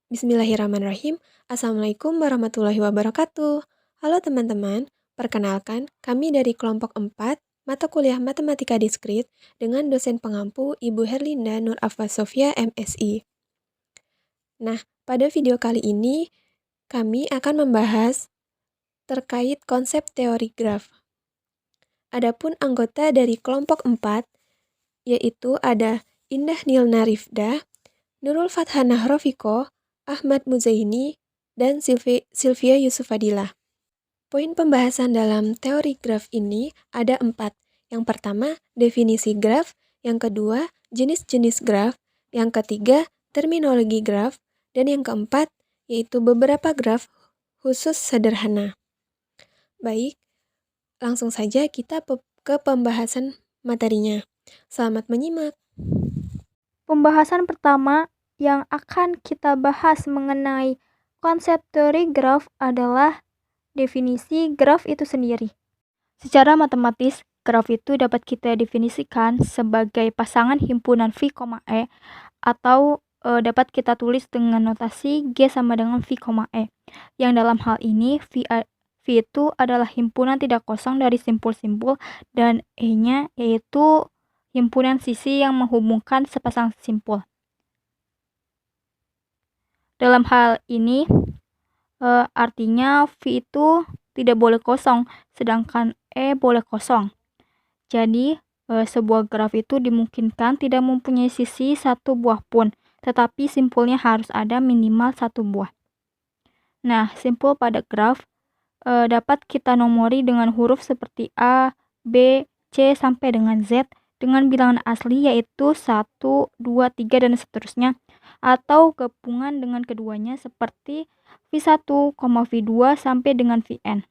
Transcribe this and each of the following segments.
Bismillahirrahmanirrahim. Assalamualaikum warahmatullahi wabarakatuh. Halo teman-teman, perkenalkan kami dari kelompok 4 mata kuliah Matematika Diskrit dengan dosen pengampu Ibu Herlinda Nur Afwa Sofia MSI. Nah, pada video kali ini kami akan membahas terkait konsep teori graf. Adapun anggota dari kelompok 4 yaitu ada Indah Nilna Rifda, Nurul Fathanah Rofiko, Ahmad Muzaini, dan Sylvia Yusufadila. Poin pembahasan dalam teori graf ini ada 4. Yang pertama, definisi graf. Yang kedua, jenis-jenis graf. Yang ketiga, terminologi graf. Dan yang keempat, yaitu beberapa graf khusus sederhana. Baik, langsung saja kita ke pembahasan materinya. Selamat menyimak. Pembahasan pertama yang akan kita bahas mengenai konsep teori graf adalah definisi graf itu sendiri. Secara matematis, graf itu dapat kita definisikan sebagai pasangan himpunan V, E atau dapat kita tulis dengan notasi G sama dengan V, E. Yang dalam hal ini V itu adalah himpunan tidak kosong dari simpul-simpul dan E-nya yaitu himpunan sisi yang menghubungkan sepasang simpul. Dalam hal ini artinya V itu tidak boleh kosong, sedangkan E boleh kosong. Jadi sebuah graf itu dimungkinkan tidak mempunyai sisi satu buah pun, tetapi simpulnya harus ada minimal satu buah. Nah, simpul pada graf dapat kita nomori dengan huruf seperti A, B, C sampai dengan Z dengan bilangan asli yaitu 1, 2, 3 dan seterusnya, atau gabungan dengan keduanya seperti V1, V2 sampai dengan Vn.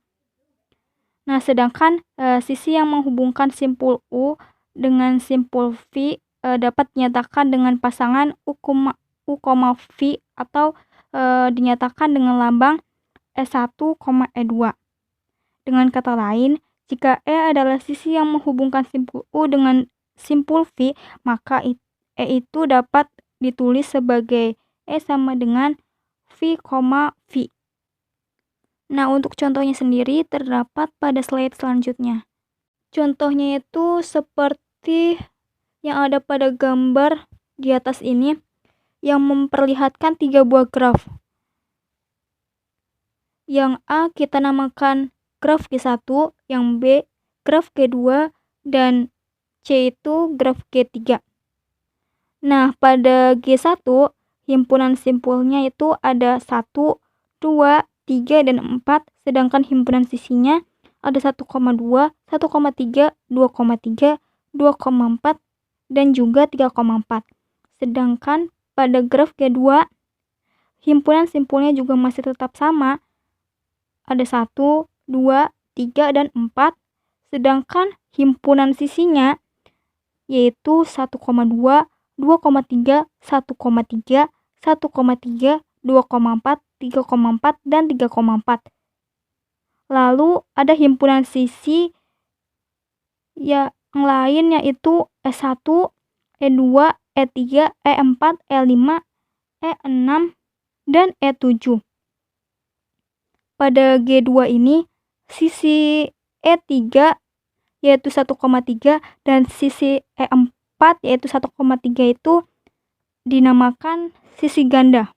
Nah, sedangkan sisi yang menghubungkan simpul U dengan simpul V dapat dinyatakan dengan pasangan U, V atau dinyatakan dengan lambang E1, E2. Dengan kata lain, jika E adalah sisi yang menghubungkan simpul U dengan simpul V, maka E itu dapat ditulis sebagai E sama dengan V, V. Nah, untuk contohnya sendiri terdapat pada slide selanjutnya. Contohnya itu seperti yang ada pada gambar di atas ini yang memperlihatkan 3 buah graf. Yang A kita namakan graf G1, yang B graf G2, dan C itu graf G3. Nah, pada G1 himpunan simpulnya itu ada 1, 2, 3, dan 4, sedangkan himpunan sisinya ada 1,2, 1,3, 2,3, 2,4, dan juga 3,4. Sedangkan pada graf G2, himpunan simpulnya juga masih tetap sama, ada 1, 2, 3, dan 4, sedangkan himpunan sisinya yaitu 1,2, 2,3, 1,3, 1,3, 2,4, 3,4, dan 3,4. Lalu ada himpunan sisi yang lain yaitu E1, E2, E3, E4, E5, E6, dan E7. Pada G2 ini sisi E3 yaitu 1,3 dan sisi E4 yaitu 1,3 itu dinamakan sisi ganda.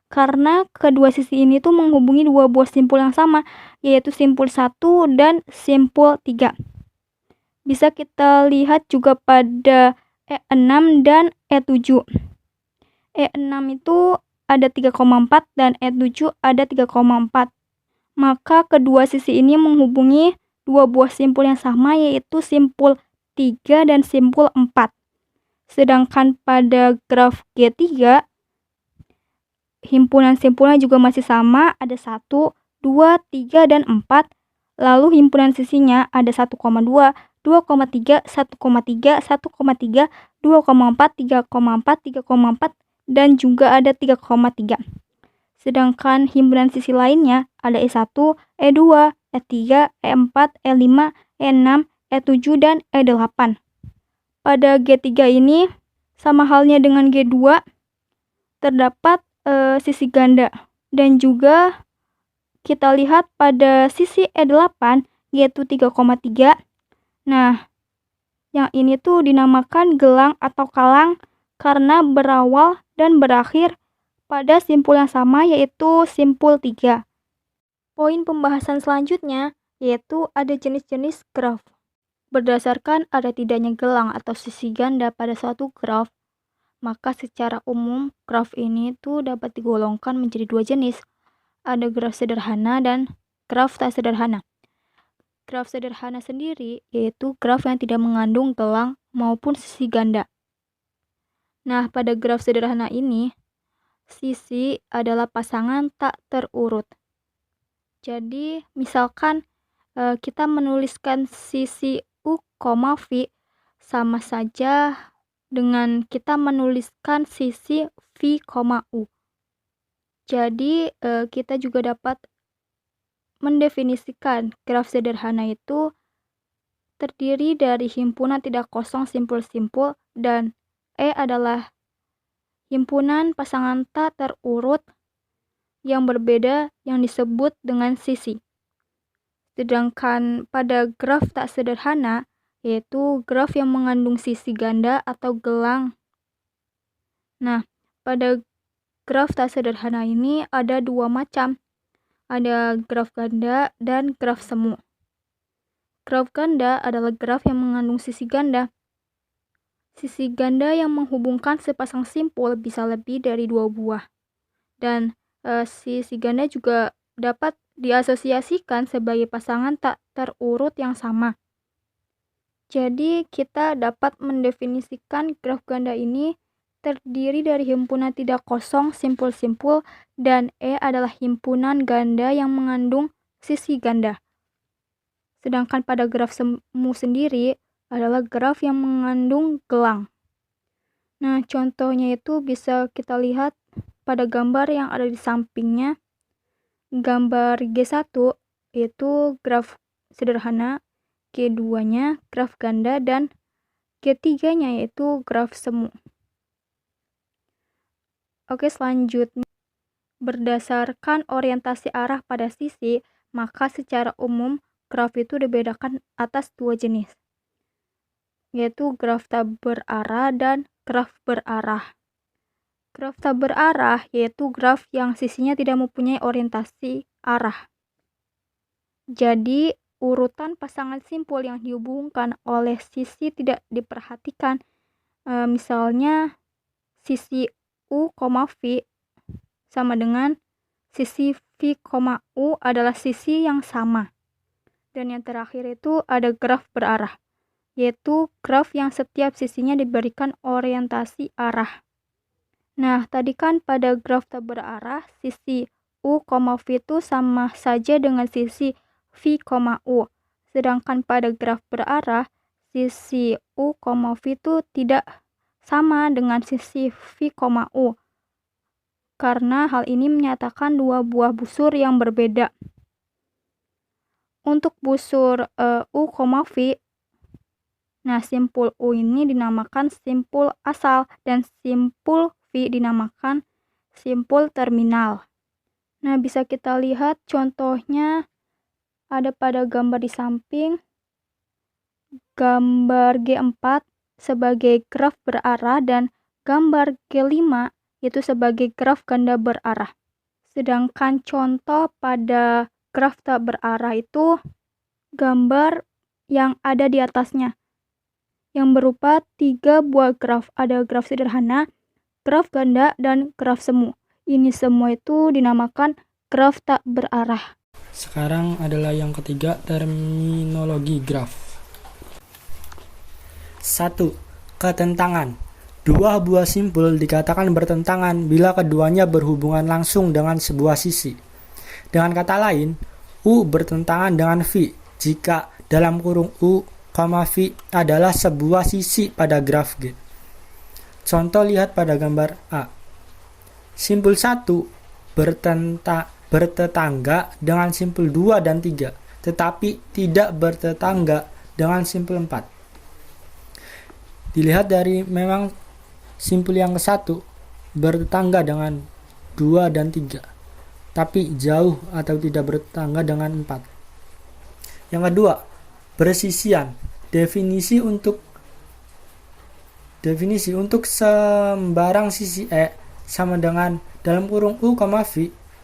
Karena kedua sisi ini tuh menghubungi dua buah simpul yang sama, yaitu simpul 1 dan simpul 3. Bisa kita lihat juga pada E6 dan E7. E6 itu ada 3,4 dan E7 ada 3,4. Maka kedua sisi ini menghubungi dua buah simpul yang sama yaitu simpul 3 dan simpul 4. Sedangkan pada graf G3 himpunan simpulnya juga masih sama, ada 1, 2, 3, dan 4. Lalu himpunan sisinya ada 1,2, 2,3, 1,3, 1,3, 2,4, 3,4, 3,4, dan juga ada 3,3. Sedangkan himpunan sisi lainnya ada E1, E2, E3, E4, E5, E6, E7, dan E8. Pada G3 ini, sama halnya dengan G2, terdapat sisi ganda. Dan juga kita lihat pada sisi E8 yaitu 3,3. Nah, yang ini tuh dinamakan gelang atau kalang karena berawal dan berakhir pada simpul yang sama yaitu simpul 3. Poin pembahasan selanjutnya yaitu ada jenis-jenis graf. Berdasarkan ada tidaknya gelang atau sisi ganda pada suatu graf, maka secara umum graf ini tuh dapat digolongkan menjadi dua jenis. Ada graf sederhana dan graf tak sederhana. Graf sederhana sendiri yaitu graf yang tidak mengandung gelang maupun sisi ganda. Nah, pada graf sederhana ini, sisi adalah pasangan tak terurut. Jadi, misalkan kita menuliskan sisi U, V sama saja dengan kita menuliskan sisi V, U. Jadi, kita juga dapat mendefinisikan graf sederhana itu terdiri dari himpunan tidak kosong simpul-simpul dan E adalah himpunan pasangan tak terurut yang berbeda yang disebut dengan sisi. Sedangkan pada graf tak sederhana, yaitu graf yang mengandung sisi ganda atau gelang. Nah, pada graf tak sederhana ini ada dua macam. Ada graf ganda dan graf semu. Graf ganda adalah graf yang mengandung sisi ganda. Sisi ganda yang menghubungkan sepasang simpul bisa lebih dari 2 buah. Dan sisi ganda juga dapat diasosiasikan sebagai pasangan tak terurut yang sama. Jadi kita dapat mendefinisikan graf ganda ini terdiri dari himpunan tidak kosong simpul-simpul dan E adalah himpunan ganda yang mengandung sisi ganda. Sedangkan pada graf semu sendiri adalah graf yang mengandung gelang. Nah, contohnya itu bisa kita lihat pada gambar yang ada di sampingnya. Gambar G1 yaitu graf sederhana, G2-nya graf ganda, dan G3-nya yaitu graf semu. Oke, selanjutnya, berdasarkan orientasi arah pada sisi, maka secara umum graf itu dibedakan atas dua jenis, yaitu graf tak berarah dan graf berarah. Graf tak berarah yaitu graf yang sisinya tidak mempunyai orientasi arah. Jadi, urutan pasangan simpul yang dihubungkan oleh sisi tidak diperhatikan. Misalnya, sisi U, V sama dengan sisi V, U adalah sisi yang sama. Dan yang terakhir itu ada graf berarah, yaitu graf yang setiap sisinya diberikan orientasi arah. Nah, tadi kan pada graf tak berarah, sisi U, V itu sama saja dengan sisi V, U. Sedangkan pada graf berarah, sisi U, V itu tidak sama dengan sisi V, U. Karena hal ini menyatakan dua buah busur yang berbeda. Untuk busur U, V, nah simpul U ini dinamakan simpul asal dan simpul V dinamakan simpul terminal. Nah, bisa kita lihat contohnya ada pada gambar di samping. Gambar G4 sebagai graf berarah dan gambar G5 itu sebagai graf ganda berarah. Sedangkan contoh pada graf tak berarah itu gambar yang ada di atasnya, yang berupa 3 buah graf. Ada graf sederhana, graf ganda, dan graf semu. Ini semua itu dinamakan graf tak berarah. Sekarang adalah yang ketiga, terminologi graf. 1. Ketentangan. Dua buah simpul dikatakan bertentangan bila keduanya berhubungan langsung dengan sebuah sisi. Dengan kata lain, U bertentangan dengan V jika dalam kurung U, V adalah sebuah sisi pada graf G. Contoh lihat pada gambar A. Simpul 1 bertetangga dengan simpul 2 dan 3, tetapi tidak bertetangga dengan simpul 4. Dilihat dari memang simpul yang ke-1 bertetangga dengan 2, dan 3, tapi jauh atau tidak bertetangga dengan 4. Yang kedua, bersisian. Definisi untuk sembarang sisi E sama dengan dalam kurung U, V,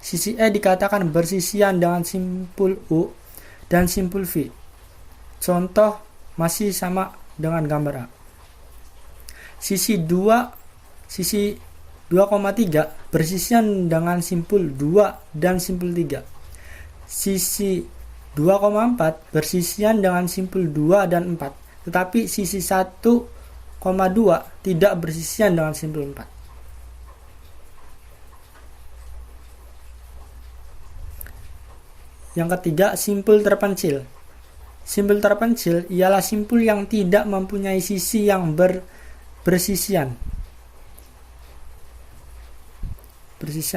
sisi E dikatakan bersisian dengan simpul U dan simpul V. Contoh masih sama dengan gambar A. Sisi 2,3 bersisian dengan simpul 2 dan simpul 3. Sisi 2,4 bersisian dengan simpul 2 dan 4. Tetapi sisi 1,2 tidak bersisian dengan simpul 4. Yang ketiga, simpul terpencil. Simpul terpencil ialah simpul yang tidak mempunyai sisi yang bersisian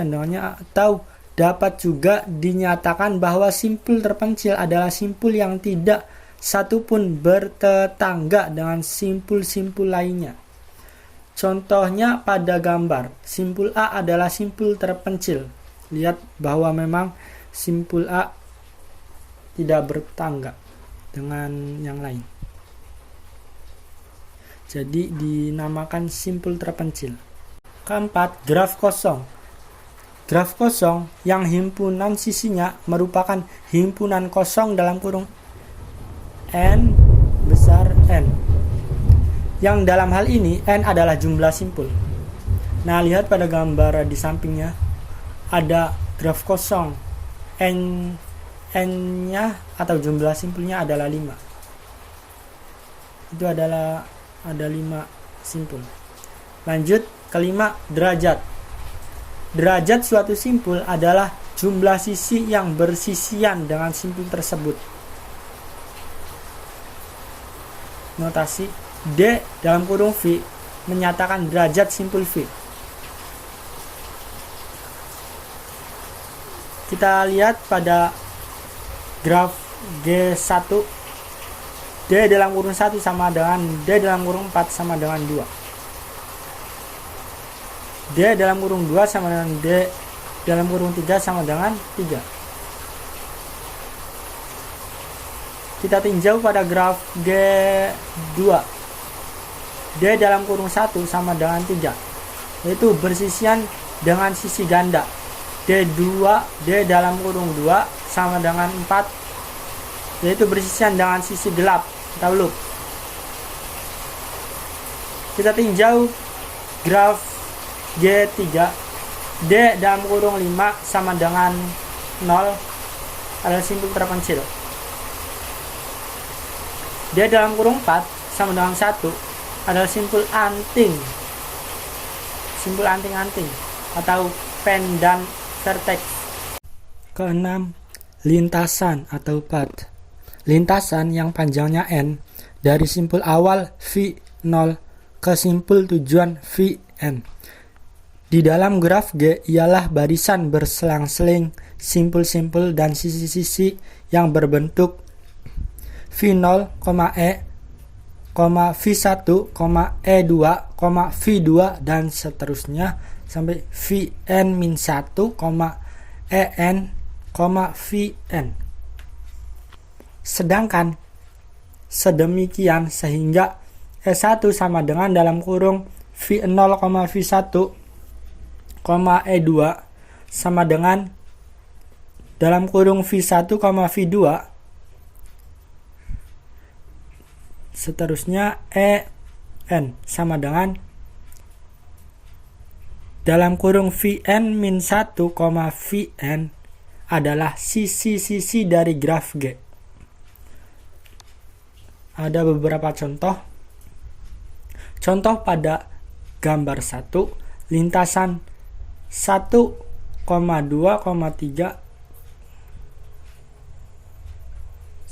dengannya, atau dapat juga dinyatakan bahwa simpul terpencil adalah simpul yang tidak satupun bertetangga dengan simpul-simpul lainnya. Contohnya pada gambar, simpul A adalah simpul terpencil. Lihat bahwa memang simpul A tidak bertetangga dengan yang lain. Jadi dinamakan simpul terpencil. Keempat, graf kosong. Graf kosong yang himpunan sisinya merupakan himpunan kosong dalam kurung N besar N. Yang dalam hal ini N adalah jumlah simpul. Nah, lihat pada gambar di sampingnya ada graf kosong. N-nya atau jumlah simpulnya adalah 5. Itu adalah ada 5 simpul. Lanjut, kelima, derajat. Derajat suatu simpul adalah jumlah sisi yang bersisian dengan simpul tersebut. Notasi D dalam kurung V menyatakan derajat simpul V. Kita lihat pada graf G1, D dalam kurung 1 sama dengan D dalam kurung 4 sama dengan 2. D dalam kurung 2 sama dengan D dalam kurung 3 sama dengan 3. Kita tinjau pada graf G2. D dalam kurung 1 sama dengan 3, yaitu bersisian dengan sisi ganda. D2, D dalam kurung 2 sama dengan 4, yaitu bersisian dengan sisi gelap atau loop. Kita tinjau graf G3, D dalam kurung 5 sama dengan 0 adalah simpul terpencil. D dalam kurung 4 sama dengan 1 adalah simpul anting. Simpul anting-anting atau pendan vertex. Keenam, lintasan atau path. Lintasan yang panjangnya N dari simpul awal V0 ke simpul tujuan Vn. Di dalam graf G ialah barisan berselang-seling simpul-simpul dan sisi-sisi yang berbentuk V0, E, V1, E2, V2 dan seterusnya sampai Vn-1, En, Vn. Sedangkan sedemikian sehingga E1 sama dengan dalam kurung V0, V1, E2 sama dengan dalam kurung V1, V2 seterusnya En sama dengan dalam kurung Vn-1, Vn adalah sisi-sisi dari graf G. Ada beberapa contoh. Contoh pada gambar 1, lintasan 1,2,3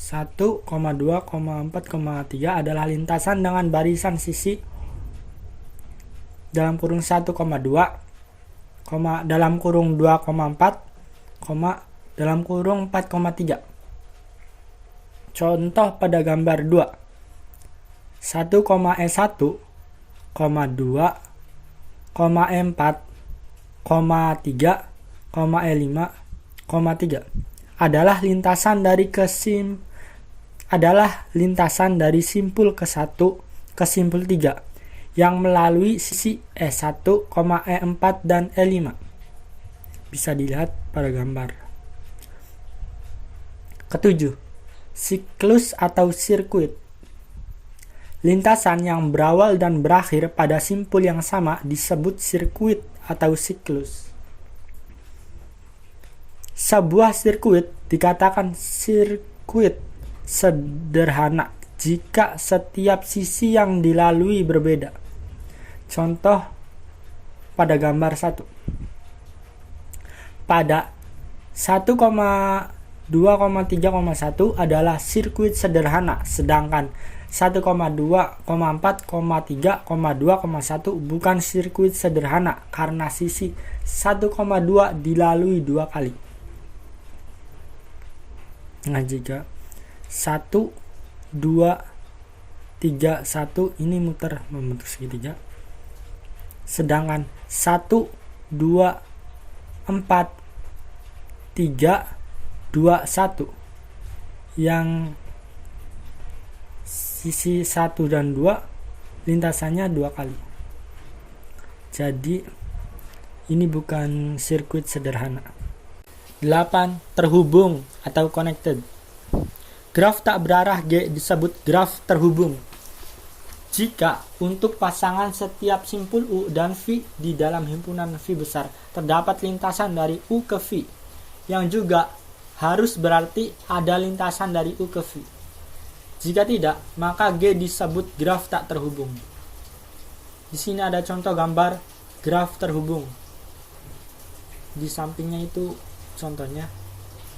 1,2,4,3 adalah lintasan dengan barisan sisi dalam kurung 1,2, dalam kurung 2,4, dalam kurung 4,3. Contoh pada gambar 2, 1,E1, 2, E4, E5, 3 adalah lintasan dari simpul ke-1 ke simpul 3 yang melalui sisi E1, E4 dan E5. Bisa dilihat pada gambar. Ketujuh, siklus atau sirkuit. Lintasan yang berawal dan berakhir pada simpul yang sama disebut sirkuit atau siklus. Sebuah sirkuit dikatakan sirkuit sederhana jika setiap sisi yang dilalui berbeda. Contoh pada gambar 1. Pada 1,2,3,1 adalah sirkuit sederhana, sedangkan 1,2,4,3,2,1 bukan sirkuit sederhana karena sisi 1,2 dilalui 2 kali. Nah, jika 1, 2, 3, 1 ini muter membentuk segitiga, sedangkan 1, 2, 4, 3, 2, 1 yang sisi 1 dan 2 lintasannya 2 kali. Jadi ini bukan sirkuit sederhana. 8. Terhubung atau connected. Graf tak berarah G disebut graf terhubung jika untuk pasangan setiap simpul U dan V di dalam himpunan V besar terdapat lintasan dari U ke V, yang juga harus berarti ada lintasan dari U ke V. Jika tidak, maka G disebut graf tak terhubung. Di sini ada contoh gambar graf terhubung. Di sampingnya itu contohnya.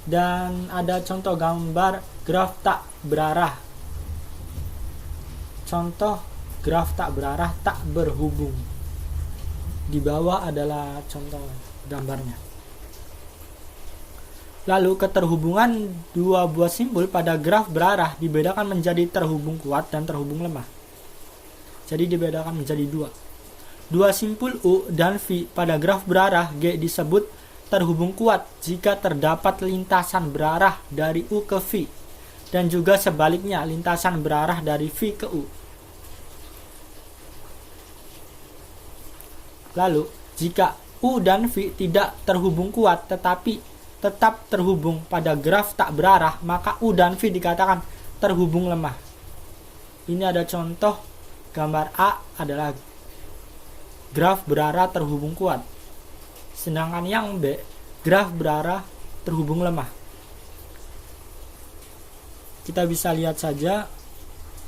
Dan ada contoh gambar graf tak berarah. Contoh graf tak berarah tak berhubung. Di bawah adalah contoh gambarnya. Lalu keterhubungan dua buah simpul pada graf berarah dibedakan menjadi terhubung kuat dan terhubung lemah. Jadi dibedakan menjadi dua. Dua simpul U dan V pada graf berarah G disebut terhubung kuat jika terdapat lintasan berarah dari U ke V dan juga sebaliknya lintasan berarah dari V ke U. Lalu, jika U dan V tidak terhubung kuat tetapi tetap terhubung pada graf tak berarah, maka U dan V dikatakan terhubung lemah. Ini ada contoh gambar A adalah graf berarah terhubung kuat. Sedangkan yang B, graf berarah terhubung lemah. Kita bisa lihat saja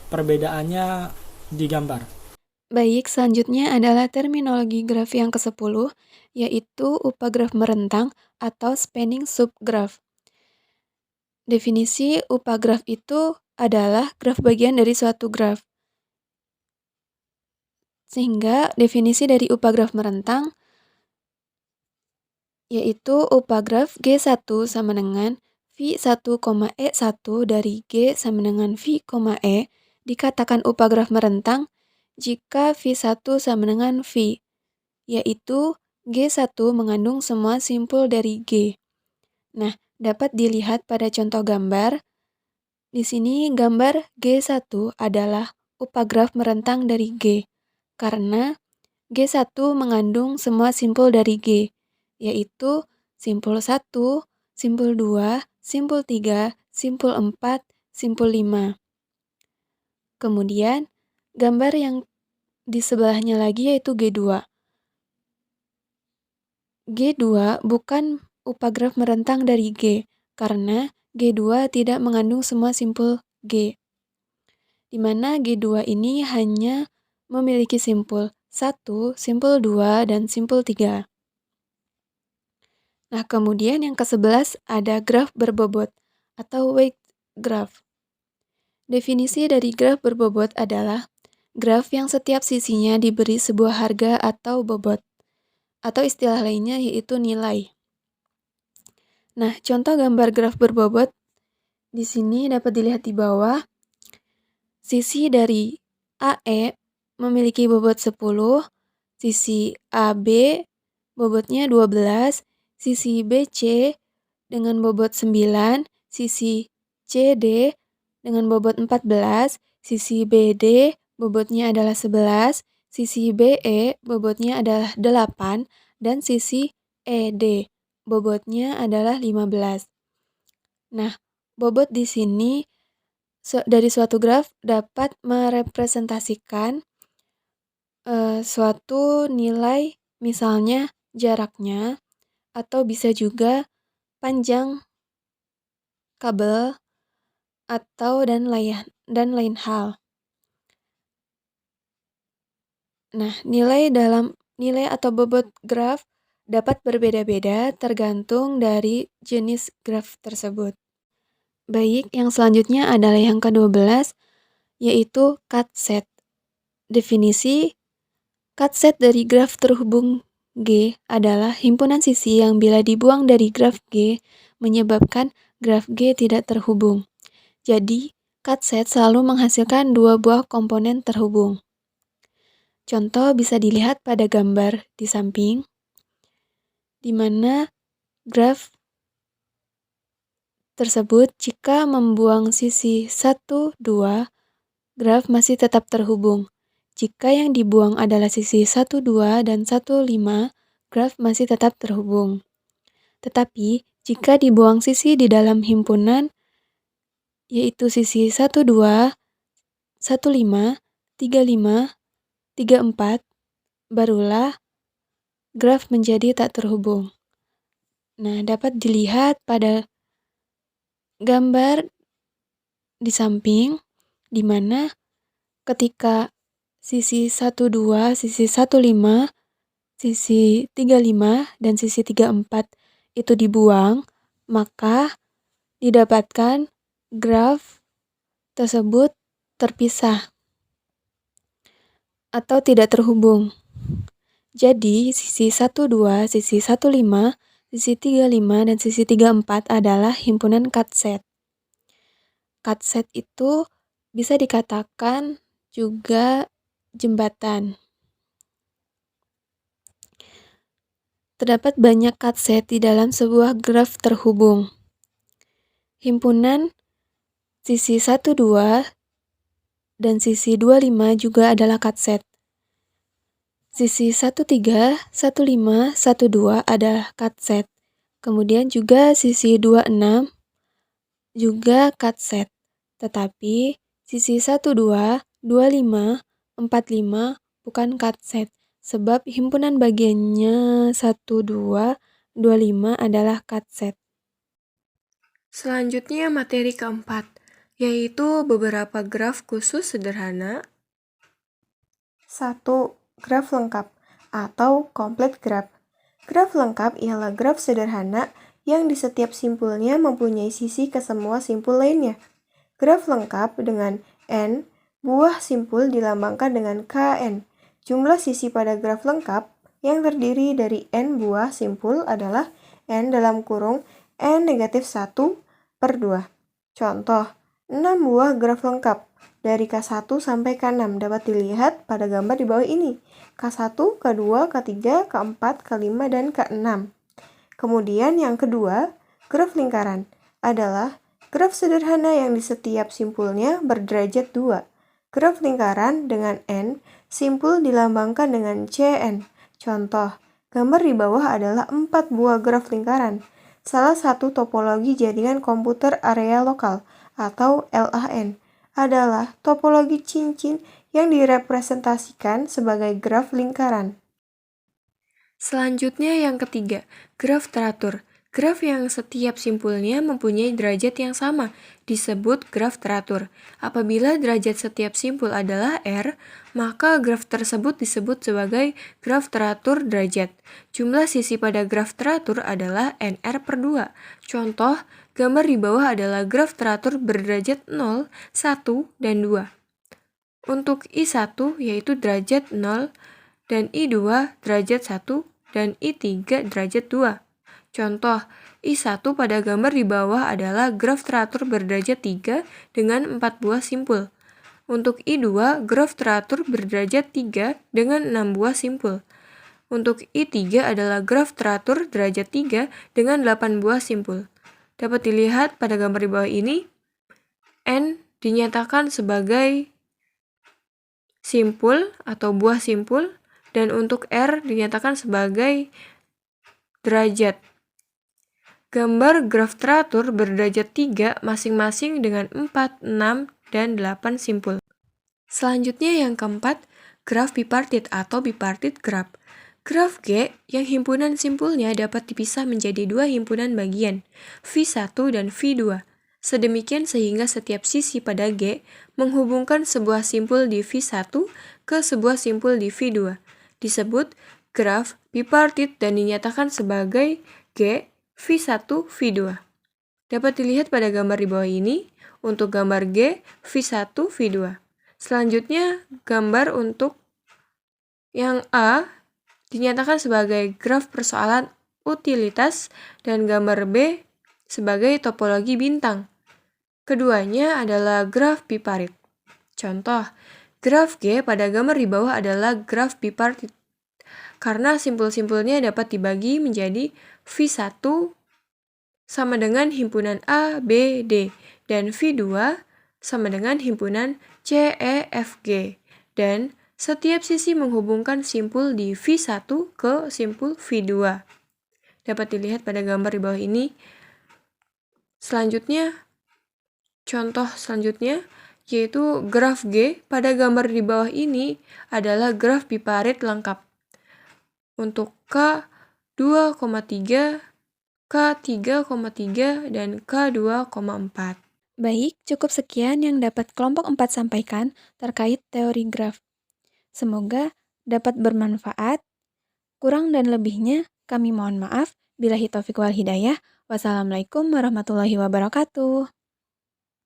perbedaannya di gambar. Baik, selanjutnya adalah terminologi graf yang ke-10, yaitu upagraf merentang atau spanning subgraph. Definisi upagraf itu adalah graf bagian dari suatu graf. Sehingga definisi dari upagraf merentang yaitu upagraf G1 sama dengan V1, E1 dari G sama dengan V, E dikatakan upagraf merentang jika V1 sama dengan V, yaitu G1 mengandung semua simpul dari G. Nah, dapat dilihat pada contoh gambar. Di sini gambar G1 adalah upagraf merentang dari G, karena G1 mengandung semua simpul dari G, yaitu simpul 1, simpul 2, simpul 3, simpul 4, simpul 5. Kemudian, gambar yang di sebelahnya lagi yaitu G2. G2 bukan upagraf merentang dari G, karena G2 tidak mengandung semua simpul G, di mana G2 ini hanya memiliki simpul 1, simpul 2, dan simpul 3. Nah, kemudian yang ke-11 ada graf berbobot atau weight graph. Definisi dari graf berbobot adalah graf yang setiap sisinya diberi sebuah harga atau bobot, atau istilah lainnya yaitu nilai. Nah, contoh gambar graf berbobot di sini dapat dilihat di bawah. Sisi dari AE memiliki bobot 10, sisi AB bobotnya 12, sisi BC dengan bobot 9, sisi CD dengan bobot 14, sisi BD bobotnya adalah 11, sisi BE bobotnya adalah 8, dan sisi ED bobotnya adalah 15. Nah, bobot di sini dari suatu graf dapat merepresentasikan suatu nilai, misalnya jaraknya, atau bisa juga panjang kabel atau dan lain hal. Nah, nilai atau bobot graf dapat berbeda-beda tergantung dari jenis graf tersebut. Baik, yang selanjutnya adalah yang ke-12, yaitu cut set. Definisi cut set dari graf terhubung G adalah himpunan sisi yang bila dibuang dari graf G menyebabkan graf G tidak terhubung. Jadi, cut set selalu menghasilkan dua buah komponen terhubung. Contoh bisa dilihat pada gambar di samping, di mana graf tersebut jika membuang sisi 1, 2, graf masih tetap terhubung. Jika yang dibuang adalah sisi 1, 2, dan 1, 5, graf masih tetap terhubung. Tetapi, jika dibuang sisi di dalam himpunan, yaitu sisi 1, 2, 1, 5, 3, 5, 3, 4, barulah graf menjadi tak terhubung. Nah, dapat dilihat pada gambar di samping, di mana ketika sisi 1, 2, sisi 1, 5, sisi 3, 5, dan sisi 3, 4 itu dibuang, maka didapatkan graf tersebut terpisah atau tidak terhubung. Jadi, sisi 1, 2, sisi 1, 5, sisi 3, 5, dan sisi 3, 4 adalah himpunan cut set. Cut set itu bisa dikatakan juga jembatan. Terdapat banyak cut set di dalam sebuah graf terhubung. Himpunan sisi 1, 2, dan sisi 2, 5 juga adalah cut set. Sisi 1, 3, 1, 5, 1, 2 adalah cut set. Kemudian juga sisi 2, 6 juga cut set. Tetapi sisi 1, 2, 2, 5, 4, 5 bukan cut set. Sebab himpunan bagiannya 1, 2, 2, 5 adalah cut set. Selanjutnya materi keempat, yaitu beberapa graf khusus sederhana. 1. Graf lengkap atau complete graph. Graf lengkap ialah graf sederhana yang di setiap simpulnya mempunyai sisi ke semua simpul lainnya. Graf lengkap dengan N, buah simpul dilambangkan dengan Kn. Jumlah sisi pada graf lengkap yang terdiri dari N buah simpul adalah N dalam kurung N negatif 1/2. Contoh, 6 buah graf lengkap dari K1 sampai K6 dapat dilihat pada gambar di bawah ini. K1, K2, K3, K4, K5, dan K6. Kemudian yang kedua, graf lingkaran adalah graf sederhana yang di setiap simpulnya berderajat 2. Graf lingkaran dengan N, simpul dilambangkan dengan Cn. Contoh, gambar di bawah adalah 4 buah graf lingkaran. Salah satu topologi jaringan komputer area lokal atau LAN adalah topologi cincin yang direpresentasikan sebagai graf lingkaran. Selanjutnya yang ketiga, graf teratur. Graf yang setiap simpulnya mempunyai derajat yang sama disebut graf teratur. Apabila derajat setiap simpul adalah R, maka graf tersebut disebut sebagai graf teratur derajat. Jumlah sisi pada graf teratur adalah NR/2. Contoh, gambar di bawah adalah graf teratur berderajat 0, 1, dan 2. Untuk I1 yaitu derajat 0 dan I2 derajat 1 dan I3 derajat 2. Contoh, I1 pada gambar di bawah adalah graf teratur berderajat 3 dengan 4 buah simpul. Untuk I2, graf teratur berderajat 3 dengan 6 buah simpul. Untuk I3 adalah graf teratur derajat 3 dengan 8 buah simpul. Dapat dilihat pada gambar di bawah ini, N dinyatakan sebagai simpul atau buah simpul, dan untuk R dinyatakan sebagai derajat. Gambar graf teratur berderajat 3 masing-masing dengan 4, 6, dan 8 simpul. Selanjutnya yang keempat, graf bipartit atau bipartit graf. Graf G yang himpunan simpulnya dapat dipisah menjadi dua himpunan bagian, V1 dan V2. Sedemikian sehingga setiap sisi pada G menghubungkan sebuah simpul di V1 ke sebuah simpul di V2. Disebut graf bipartit dan dinyatakan sebagai G, V1, V2. Dapat dilihat pada gambar di bawah ini untuk gambar G, V1, V2. Selanjutnya gambar untuk yang A dinyatakan sebagai graf persoalan utilitas dan gambar B sebagai topologi bintang. Keduanya adalah graf biparit. Contoh, graf G pada gambar di bawah adalah graf bipartit karena simpul-simpulnya dapat dibagi menjadi V1 sama dengan himpunan A, B, D, dan V2 sama dengan himpunan C, E, F, G, dan setiap sisi menghubungkan simpul di V1 ke simpul V2. Dapat dilihat pada gambar di bawah ini. Contoh selanjutnya yaitu graf G pada gambar di bawah ini adalah graf biparit lengkap. Untuk K 2,3, K 3,3, dan K 2,4. Baik, cukup sekian yang dapat kelompok 4 sampaikan terkait teori graf. Semoga dapat bermanfaat. Kurang dan lebihnya kami mohon maaf. Billahi taufiq wal hidayah. Wassalamualaikum warahmatullahi wabarakatuh.